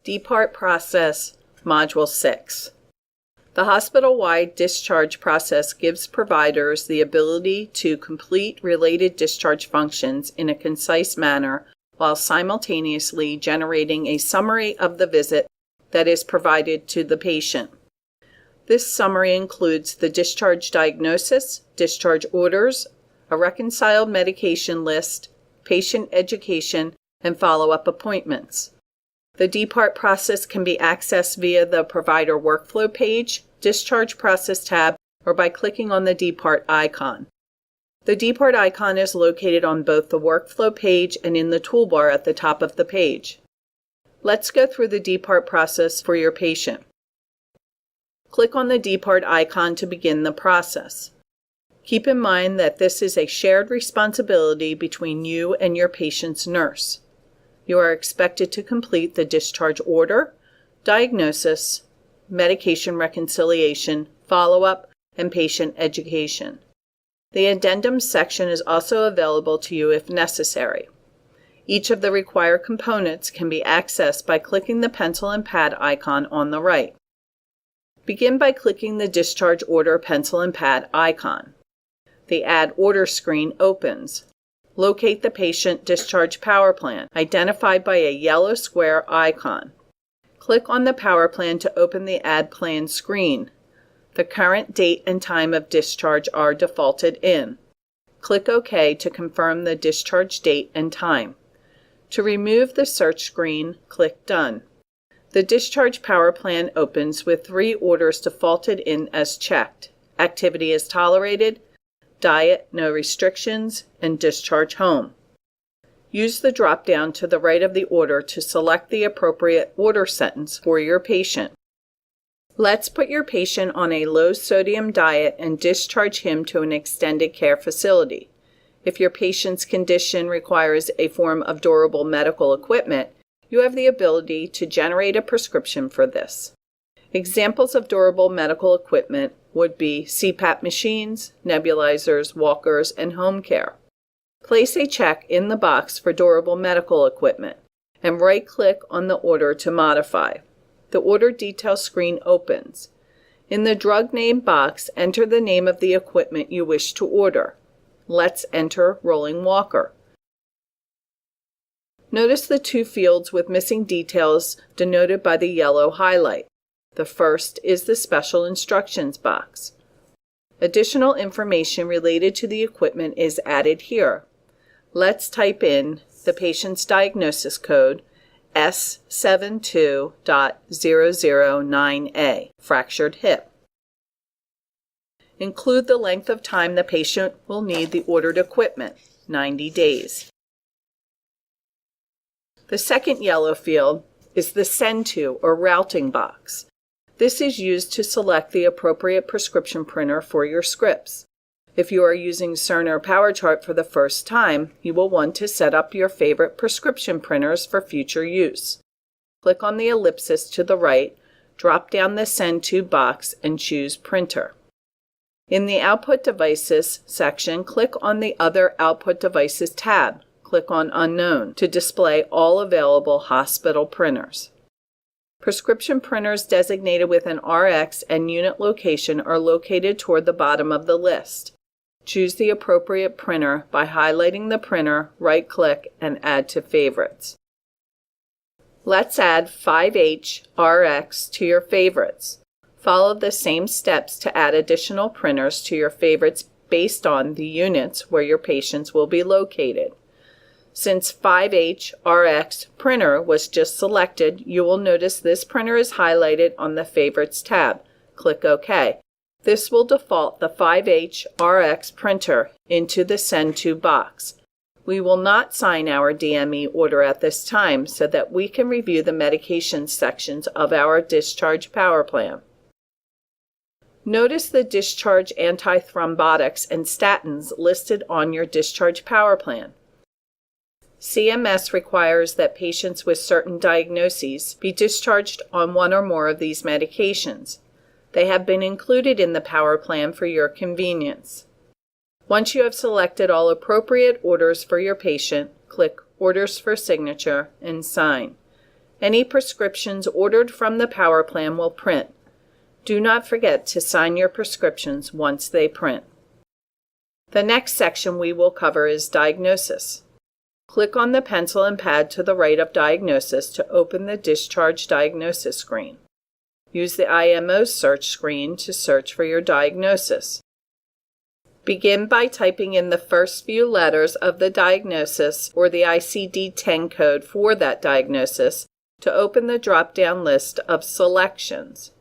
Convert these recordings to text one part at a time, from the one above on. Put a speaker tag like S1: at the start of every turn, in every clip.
S1: D-Part Process, Module 6. The hospital-wide discharge process gives providers the ability to complete related discharge functions in a concise manner while simultaneously generating a summary of the visit that is provided to the patient. This summary includes the discharge diagnosis, discharge orders, a reconciled medication list, patient education, and follow-up appointments. The D-Part process can be accessed via the Provider Workflow page, Discharge Process tab, or by clicking on the D-Part icon. The D-Part icon is located on both the Workflow page and in the toolbar at the top of the page. Let's go through the D-Part process for your patient. Click on the D-Part icon to begin the process. Keep in mind that this is a shared responsibility between you and your patient's nurse. You are expected to complete the discharge order, diagnosis, medication reconciliation, follow-up, and patient education. The addendum section is also available to you if necessary. Each of the required components can be accessed by clicking the pencil and pad icon on the right. Begin by clicking the discharge order pencil and pad icon. The Add Order screen opens. Locate the patient discharge power plan, identified by a yellow square icon. Click on the power plan to open the Add Plan screen. The current date and time of discharge are defaulted in. Click OK to confirm the discharge date and time. To remove the search screen, click Done. The discharge power plan opens with 3 orders defaulted in as checked: activity is tolerated, diet, no restrictions, and discharge home. Use the drop-down to the right of the order to select the appropriate order sentence for your patient. Let's put your patient on a low-sodium diet and discharge him to an extended care facility. If your patient's condition requires a form of durable medical equipment, you have the ability to generate a prescription for this. Examples of durable medical equipment would be CPAP machines, nebulizers, walkers, and home care. Place a check in the box for durable medical equipment and right-click on the order to modify. The order details screen opens. In the drug name box, enter the name of the equipment you wish to order. Let's enter rolling walker. Notice the 2 fields with missing details denoted by the yellow highlight. The first is the Special Instructions box. Additional information related to the equipment is added here. Let's type in the patient's diagnosis code S72.009A, fractured hip. Include the length of time the patient will need the ordered equipment, 90 days. The second yellow field is the Send To or Routing box. This is used to select the appropriate prescription printer for your scripts. If you are using Cerner PowerChart for the first time, you will want to set up your favorite prescription printers for future use. Click on the ellipsis to the right, drop down the Send To box, and choose Printer. In the Output Devices section, click on the Other Output Devices tab. Click on Unknown to display all available hospital printers. Prescription printers designated with an RX and unit location are located toward the bottom of the list. Choose the appropriate printer by highlighting the printer, right-click, and Add to Favorites. Let's add 5H RX to your favorites. Follow the same steps to add additional printers to your favorites based on the units where your patients will be located. Since 5H RX printer was just selected, you will notice this printer is highlighted on the Favorites tab. Click OK. This will default the 5H RX printer into the Send To box. We will not sign our DME order at this time so that we can review the medication sections of our discharge power plan. Notice the discharge antithrombotics and statins listed on your discharge power plan. CMS requires that patients with certain diagnoses be discharged on one or more of these medications. They have been included in the power plan for your convenience. Once you have selected all appropriate orders for your patient, click Orders for Signature and Sign. Any prescriptions ordered from the power plan will print. Do not forget to sign your prescriptions once they print. The next section we will cover is diagnosis. Click on the pencil and pad to the right of diagnosis to open the discharge diagnosis screen. Use the IMO search screen to search for your diagnosis. Begin by typing in the first few letters of the diagnosis or the ICD-10 code for that diagnosis to open the drop-down list of selections.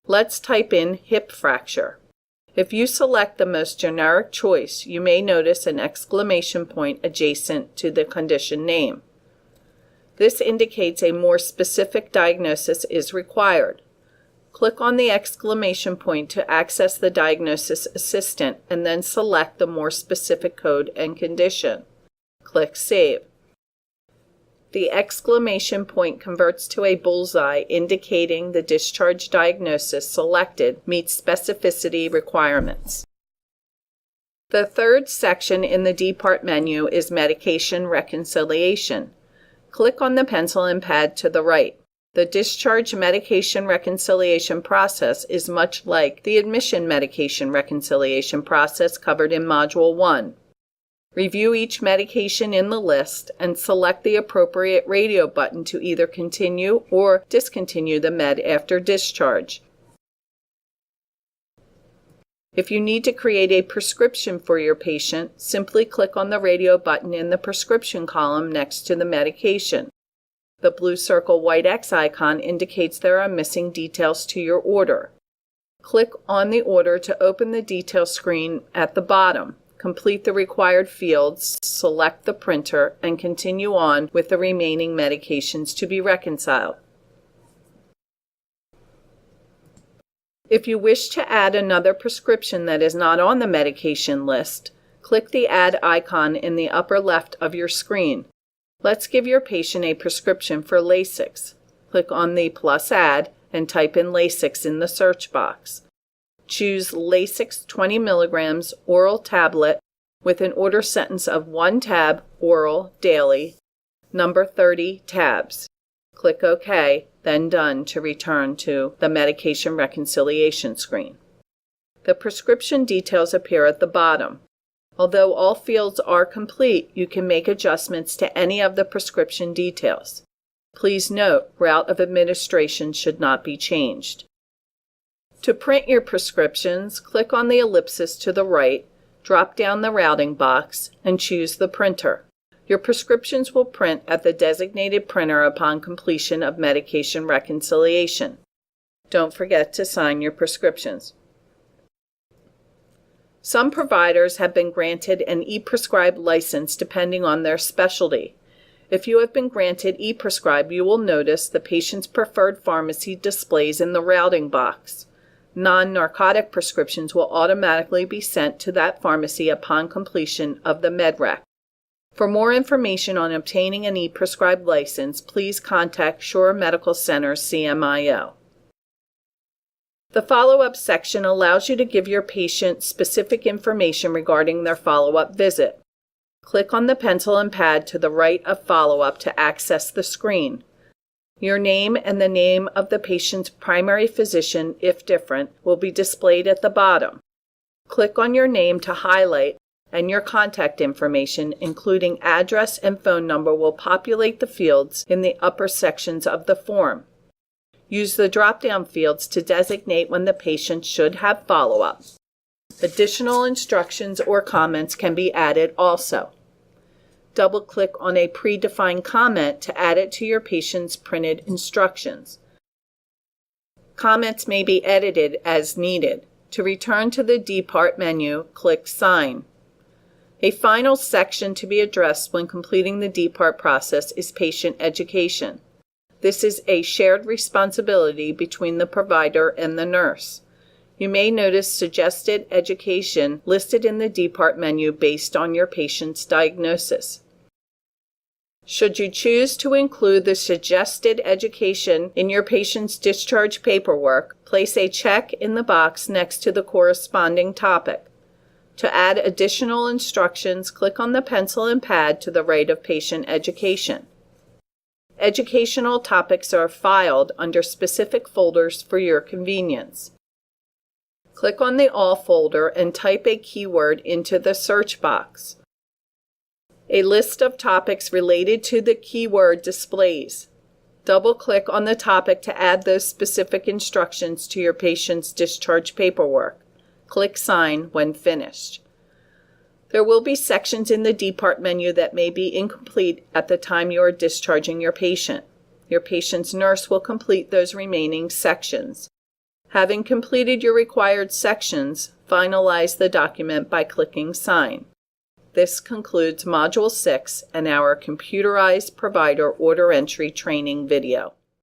S1: Let's type in hip fracture. If you select the most generic choice, you may notice an exclamation point adjacent to the condition name. This indicates a more specific diagnosis is required. Click on the exclamation point to access the diagnosis assistant and then select the more specific code and condition. Click Save. The exclamation point converts to a bullseye indicating the discharge diagnosis selected meets specificity requirements. The third section in the D-Part menu is Medication Reconciliation. Click on the pencil and pad to the right. The discharge medication reconciliation process is much like the admission medication reconciliation process covered in Module 1. Review each medication in the list and select the appropriate radio button to either continue or discontinue the med after discharge. If you need to create a prescription for your patient, simply click on the radio button in the prescription column next to the medication. The blue circle white X icon indicates there are missing details to your order. Click on the order to open the details screen at the bottom. Complete the required fields, select the printer, and continue on with the remaining medications to be reconciled. If you wish to add another prescription that is not on the medication list, click the Add icon in the upper left of your screen. Let's give your patient a prescription for Lasix. Click on the plus add and type in Lasix in the search box. Choose Lasix 20 mg oral tablet with an order sentence of 1 tab oral daily, number 30 tabs. Click OK, then Done to return to the medication reconciliation screen. The prescription details appear at the bottom. Although all fields are complete, you can make adjustments to any of the prescription details. Please note, route of administration should not be changed. To print your prescriptions, click on the ellipsis to the right, drop down the routing box, and choose the printer. Your prescriptions will print at the designated printer upon completion of medication reconciliation. Don't forget to sign your prescriptions. Some providers have been granted an ePrescribe license depending on their specialty. If you have been granted ePrescribe, you will notice the patient's preferred pharmacy displays in the routing box. Non-narcotic prescriptions will automatically be sent to that pharmacy upon completion of the MedRec. For more information on obtaining an ePrescribe license, please contact Shore Medical Center CMIO. The follow-up section allows you to give your patient specific information regarding their follow-up visit. Click on the pencil and pad to the right of follow-up to access the screen. Your name and the name of the patient's primary physician, if different, will be displayed at the bottom. Click on your name to highlight, and your contact information, including address and phone number, will populate the fields in the upper sections of the form. Use the drop-down fields to designate when the patient should have follow-up. Additional instructions or comments can be added also. Double-click on a predefined comment to add it to your patient's printed instructions. Comments may be edited as needed. To return to the D-Part menu, click Sign. A final section to be addressed when completing the D-Part process is patient education. This is a shared responsibility between the provider and the nurse. You may notice suggested education listed in the D-Part menu based on your patient's diagnosis. Should you choose to include the suggested education in your patient's discharge paperwork, place a check in the box next to the corresponding topic. To add additional instructions, click on the pencil and pad to the right of Patient Education. educational topics are filed under specific folders for your convenience. Click on the All folder and type a keyword into the search box. A list of topics related to the keyword displays. Double-click on the topic to add those specific instructions to your patient's discharge paperwork. Click Sign when finished. There will be sections in the Depart menu that may be incomplete at the time you are discharging your patient. Your patient's nurse will complete those remaining sections. Having completed your required sections, finalize the document by clicking Sign. This concludes Module 6 and our computerized provider order entry training video.